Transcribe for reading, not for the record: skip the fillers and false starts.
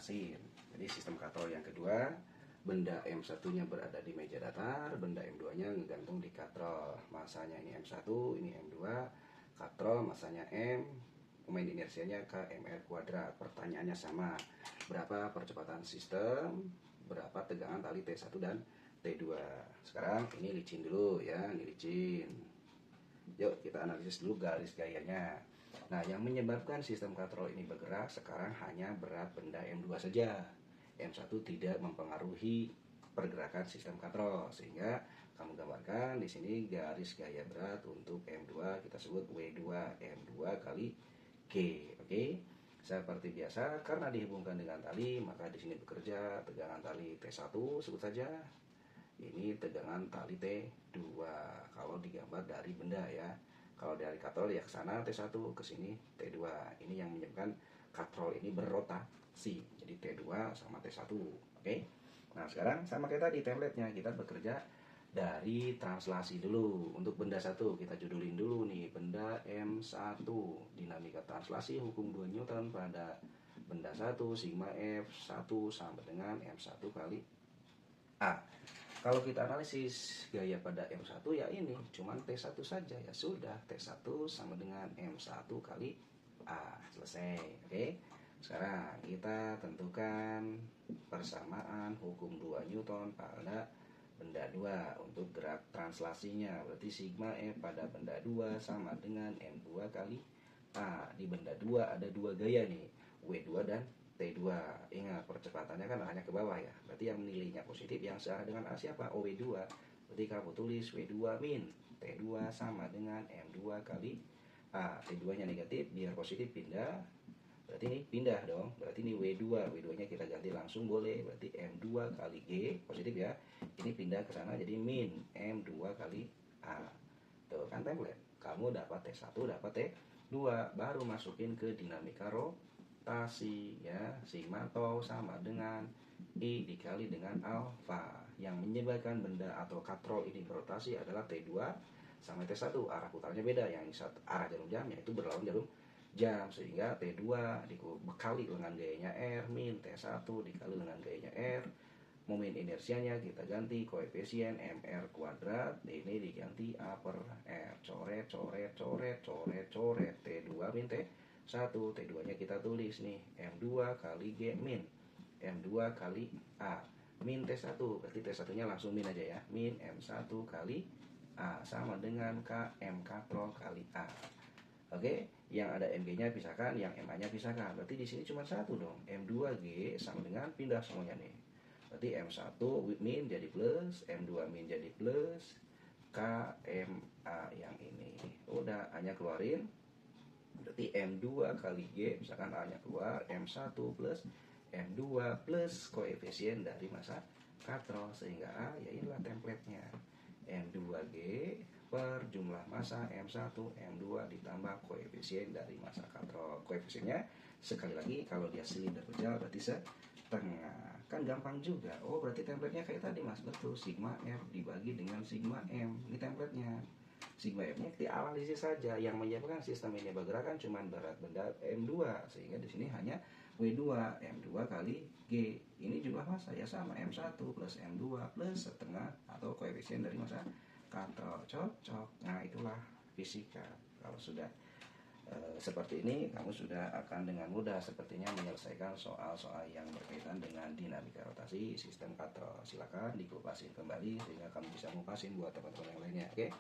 kupasin. Jadi sistem katrol yang kedua, benda M1-nya berada di meja datar, benda M2-nya ngegantung di katrol. Masanya ini M1, ini M2, katrol masanya M, moment inersianya K mR kuadrat. Pertanyaannya sama, berapa percepatan sistem, berapa tegangan tali T1 dan T2. Sekarang ini licin dulu ya, ini licin. Yuk kita analisis dulu garis gayanya. Nah, yang menyebabkan sistem katrol ini bergerak sekarang hanya berat benda M2 saja. M1 tidak mempengaruhi pergerakan sistem katrol, sehingga kamu gambarkan di sini garis gaya berat untuk M2 kita sebut W2, M2 kali G. Oke. Seperti biasa, karena dihubungkan dengan tali, maka di sini bekerja tegangan tali T1 sebut saja. Ini tegangan tali T2 kalau digambar dari benda ya. Kalau dari katrol ya ke sana T1, ke sini T2. Ini yang menyebabkan katrol ini berotasi. Jadi T2 sama T1. Oke. Nah, sekarang sama kayak tadi template-nya, kita bekerja dari translasi dulu. Untuk benda 1 kita judulin dulu nih, benda M1. Dinamika translasi hukum 2 Newton pada benda 1, sigma F1 sama dengan M1 kali A. Kalau kita analisis gaya pada M1 ya ini cuman T1 saja, ya sudah T1 sama dengan M1 kali A. Selesai. Oke. Sekarang kita tentukan persamaan hukum 2 Newton pada benda 2 untuk gerak translasinya. Berarti sigma F pada benda 2 sama dengan M2 kali A. Di benda 2 ada dua gaya nih, W2 dan T2. Ingat, percepatannya kan arahnya ke bawah ya. Berarti yang nilainya positif yang searah dengan A siapa? OW2. Berarti kamu tulis W2 min T2 sama dengan M2 kali A. T2-nya negatif, biar positif pindah. Berarti ini pindah dong. Berarti ini W2. W2-nya kita ganti langsung boleh. Berarti M2 kali G, positif ya. Ini pindah ke sana jadi min M2 kali A. Tuh kan template. Kamu dapat T1, dapat T2. Baru masukin ke dinamika rotasi ya. Sigma tau sama dengan I dikali dengan alfa. Yang menyebabkan benda atau katrol ini berotasi adalah T2 sama T1. Arah putarnya beda. Yang arah jarum jam yaitu berlawan jarum jam, sehingga T2 dikali dengan gayanya R min T1 dikali dengan gayanya R. Momen inersianya kita ganti koefisien mR kuadrat, ini diganti A per R. Coret, coret, coret, coret, coret. T2 min T1. T2 nya kita tulis nih, M2 kali G min M2 kali A min T1. Berarti T1 nya langsung min aja ya, min M1 kali A sama dengan K M katrol kali A. Oke, yang ada MG-nya pisahkan, yang MA-nya pisahkan. Berarti di sini cuma satu dong. M2G sama dengan pindah semuanya nih. Berarti M1 min jadi plus, M2 min jadi plus, KMA yang ini. Udah, A-nya keluarin. Berarti M2 kali G, misalkan A-nya keluar, M1 plus M2 plus koefisien dari massa katrol, sehingga A ya inilah template-nya. M2G per jumlah massa M1, M2 ditambah koefisien dari massa katrol. Koefisiennya sekali lagi kalau dia silinder berjalan berarti setengah. Kan gampang juga. Oh, berarti template-nya kayak tadi Mas. Betul, sigma F dibagi dengan sigma M. Ini template-nya. Sigma F-nya dianalisis saja. Yang menyebabkan sistem ini bergerakan cuma berat benda M2, sehingga di sini hanya W2, M2 kali G. Ini jumlah massa ya sama M1 plus M2 plus setengah atau koefisien dari massa katrol. Cocok. Nah, itulah fisika. Kalau sudah seperti ini, kamu sudah akan dengan mudah sepertinya menyelesaikan soal-soal yang berkaitan dengan dinamika rotasi sistem katrol. Silakan dikupasin kembali sehingga kamu bisa ngupasin buat teman-teman yang lainnya. Oke.